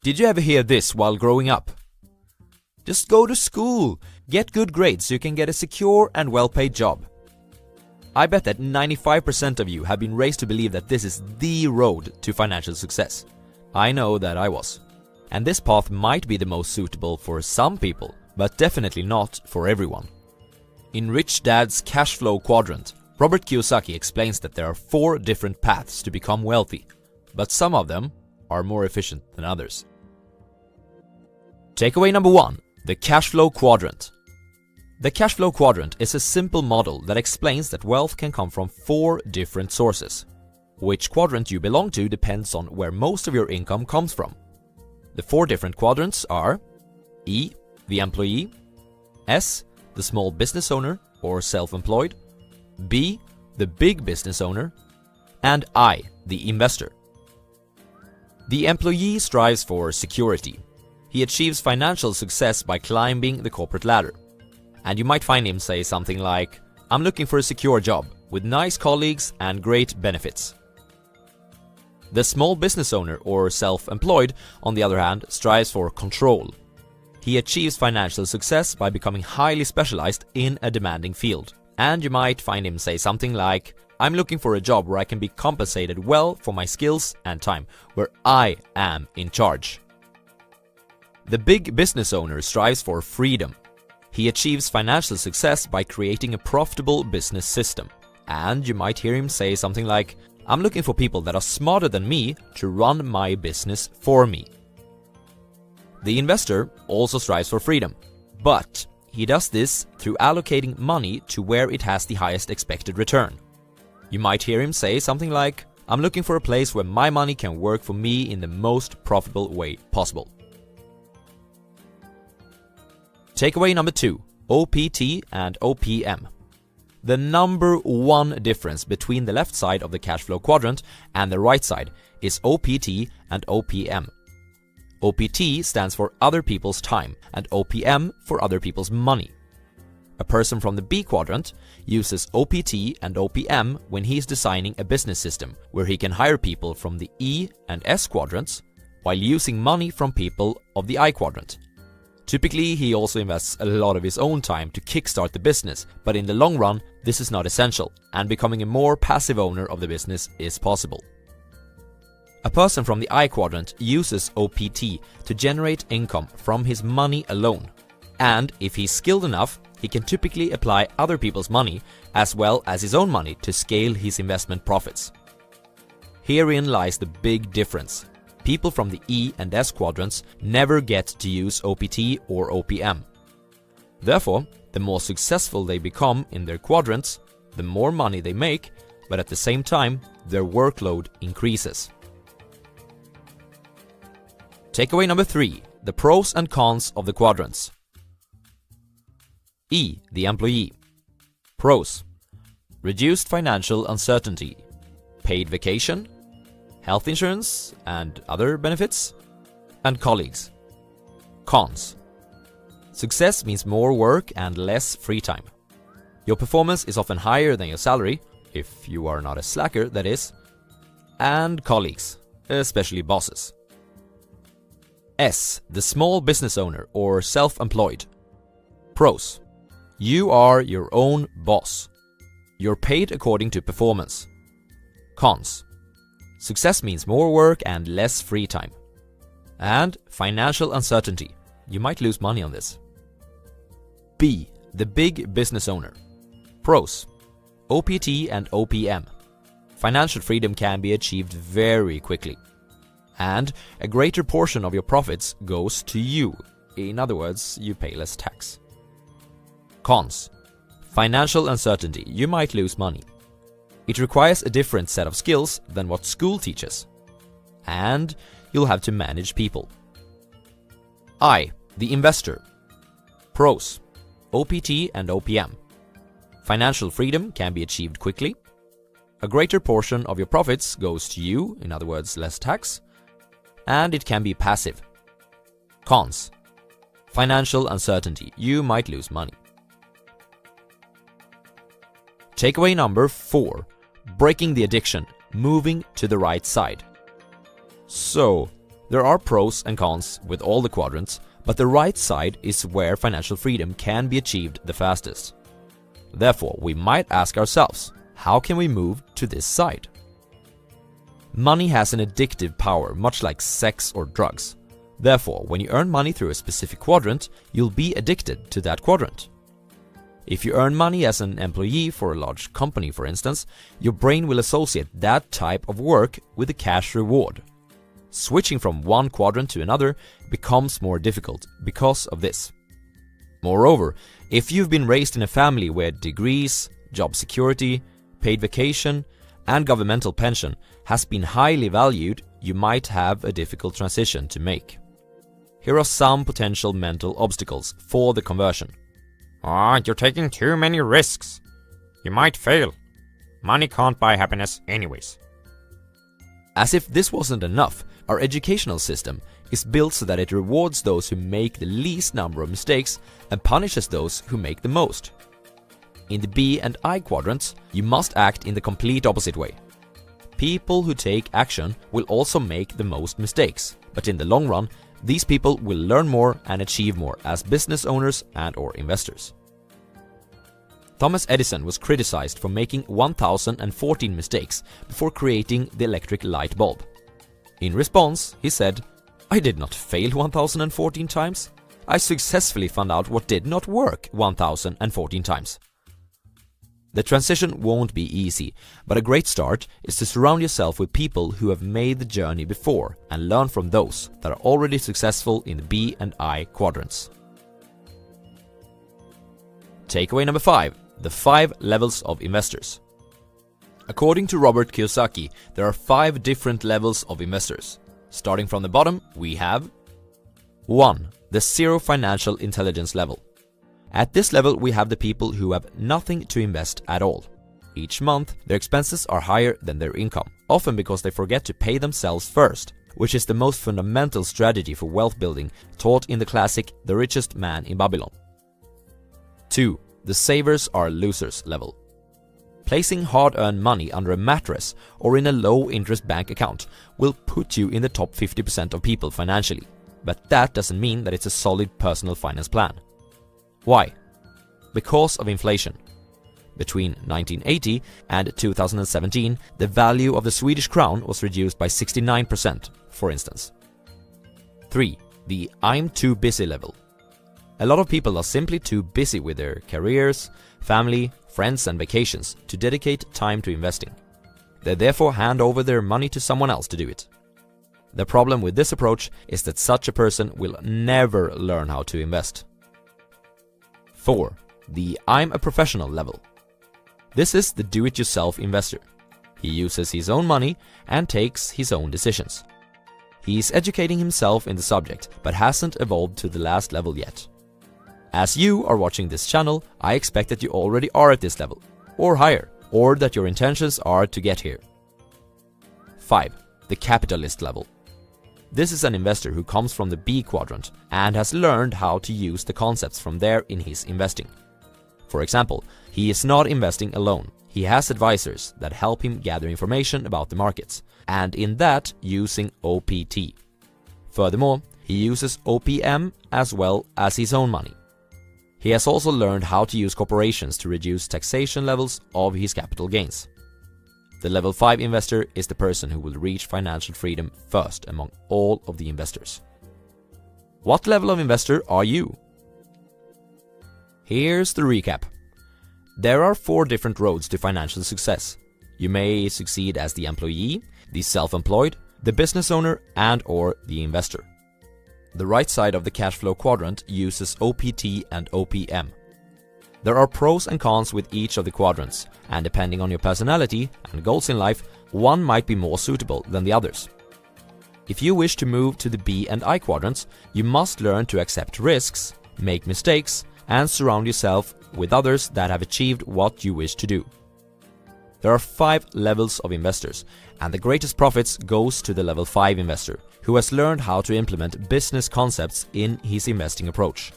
Did you ever hear this while growing up? Just go to school, get good grades so you can get a secure and well-paid job. I bet that 95% of you have been raised to believe that this is the road to financial success. I know that I was. And this path might be the most suitable for some people, but definitely not for everyone. In Rich Dad's Cash Flow Quadrant, Robert Kiyosaki explains that there are 4 different paths to become wealthy, but some of them are more efficient than others. Takeaway number 1. The Cash Flow Quadrant. The Cash Flow Quadrant is a simple model that explains that wealth can come from 4 different sources. Which quadrant you belong to depends on where most of your income comes from. The 4 different quadrants are E, the employee, S, the small business owner or self-employed, B, the big business owner, and I, the investor. The employee strives for security. He achieves financial success by climbing the corporate ladder. And you might find him say something like, "I'm looking for a secure job with nice colleagues and great benefits." The small business owner or self-employed, on the other hand, strives for control. He achieves financial success by becoming highly specialized in a demanding field. And you might find him say something like, "I'm looking for a job where I can be compensated well for my skills and time, where I am in charge." The big business owner strives for freedom. He achieves financial success by creating a profitable business system. And you might hear him say something like, "I'm looking for people that are smarter than me to run my business for me." The investor also strives for freedom, but he does this through allocating money to where it has the highest expected return. You might hear him say something like, "I'm looking for a place where my money can work for me in the most profitable way possible." Takeaway number 2, OPT and OPM. The number 1 difference between the left side of the cash flow quadrant and the right side is OPT and OPM. OPT stands for other people's time and OPM for other people's money. A person from the B quadrant uses OPT and OPM when he is designing a business system where he can hire people from the E and S quadrants while using money from people of the I quadrant. Typically, he also invests a lot of his own time to kickstart the business, but in the long run, this is not essential, and becoming a more passive owner of the business is possible. A person from the I quadrant uses OPT to generate income from his money alone, and if he's skilled enough, he can typically apply other people's money as well as his own money to scale his investment profits. Herein lies the big difference. People from the E and S quadrants never get to use OPT or OPM. Therefore, the more successful they become in their quadrants, the more money they make, but at the same time, their workload increases. Takeaway number 3, the pros and cons of the quadrants. E, the employee. Pros: reduced financial uncertainty, paid vacation, health insurance and other benefits, and colleagues. Cons: success means more work and less free time. Your performance is often higher than your salary, if you are not a slacker, that is, and colleagues, especially bosses. S, the small business owner or self-employed. Pros: you are your own boss. You're paid according to performance. Cons: success means more work and less free time. And financial uncertainty. You might lose money on this. B, the big business owner. Pros: OPT and OPM. Financial freedom can be achieved very quickly. And a greater portion of your profits goes to you. In other words, you pay less tax. Cons: financial uncertainty. You might lose money. It requires a different set of skills than what school teaches. And you'll have to manage people. I, the investor. Pros: OPT and OPM. Financial freedom can be achieved quickly. A greater portion of your profits goes to you, in other words, less tax. And it can be passive. Cons: financial uncertainty. You might lose money. Takeaway number 4. Breaking the addiction, moving to the right side. So, There are pros and cons with all the quadrants, but the right side is where financial freedom can be achieved the fastest. Therefore, we might ask ourselves, how can we move to this side? Money has an addictive power, much like sex or drugs. Therefore, when you earn money through a specific quadrant, you'll be addicted to that quadrant. If you earn money as an employee for a large company, for instance, your brain will associate that type of work with a cash reward. Switching from one quadrant to another becomes more difficult because of this. Moreover, if you've been raised in a family where degrees, job security, paid vacation, and governmental pension has been highly valued, you might have a difficult transition to make. Here are some potential mental obstacles for the conversion. You're taking too many risks. You might fail. Money can't buy happiness anyways. As if this wasn't enough, our educational system is built so that it rewards those who make the least number of mistakes and punishes those who make the most. In the B and I quadrants, you must act in the complete opposite way. People who take action will also make the most mistakes, but in the long run, these people will learn more and achieve more as business owners and/or investors. Thomas Edison was criticized for making 1014 mistakes before creating the electric light bulb. In response, he said, "I did not fail 1014 times. I successfully found out what did not work 1014 times." The transition won't be easy, but a great start is to surround yourself with people who have made the journey before and learn from those that are already successful in the B and I quadrants. Takeaway number 5. The 5 levels of investors. According to Robert Kiyosaki, there are 5 different levels of investors. Starting from the bottom, we have 1. The zero financial intelligence level. At this level, we have the people who have nothing to invest at all. Each month, their expenses are higher than their income, often because they forget to pay themselves first, which is the most fundamental strategy for wealth building taught in the classic The Richest Man in Babylon. 2. The savers are losers level. Placing hard-earned money under a mattress or in a low-interest bank account will put you in the top 50% of people financially, but that doesn't mean that it's a solid personal finance plan. Why? Because of inflation. Between 1980 and 2017, the value of the Swedish crown was reduced by 69%, for instance. 3. The I'm too busy level. A lot of people are simply too busy with their careers, family, friends and vacations to dedicate time to investing. They therefore hand over their money to someone else to do it. The problem with this approach is that such a person will never learn how to invest. 4. The I'm a professional level. This is the do-it-yourself investor. He uses his own money and takes his own decisions. He is educating himself in the subject but hasn't evolved to the last level yet. As you are watching this channel, I expect that you already are at this level, or higher, or that your intentions are to get here. 5. The capitalist level. This is an investor who comes from the B quadrant and has learned how to use the concepts from there in his investing. For example, he is not investing alone. He has advisors that help him gather information about the markets, and in that using OPT. Furthermore, he uses OPM as well as his own money. He has also learned how to use corporations to reduce taxation levels of his capital gains. The level 5 investor is the person who will reach financial freedom first among all of the investors. What level of investor are you? Here's the recap. There are 4 different roads to financial success. You may succeed as the employee, the self-employed, the business owner, and/or the investor. The right side of the cash flow quadrant uses OPT and OPM. There are pros and cons with each of the quadrants, and depending on your personality and goals in life, one might be more suitable than the others. If you wish to move to the B and I quadrants, you must learn to accept risks, make mistakes, and surround yourself with others that have achieved what you wish to do. There are 5 levels of investors, and the greatest profits goes to the level 5 investor, who has learned how to implement business concepts in his investing approach.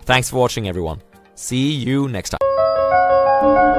Thanks for watching, everyone. See you next time.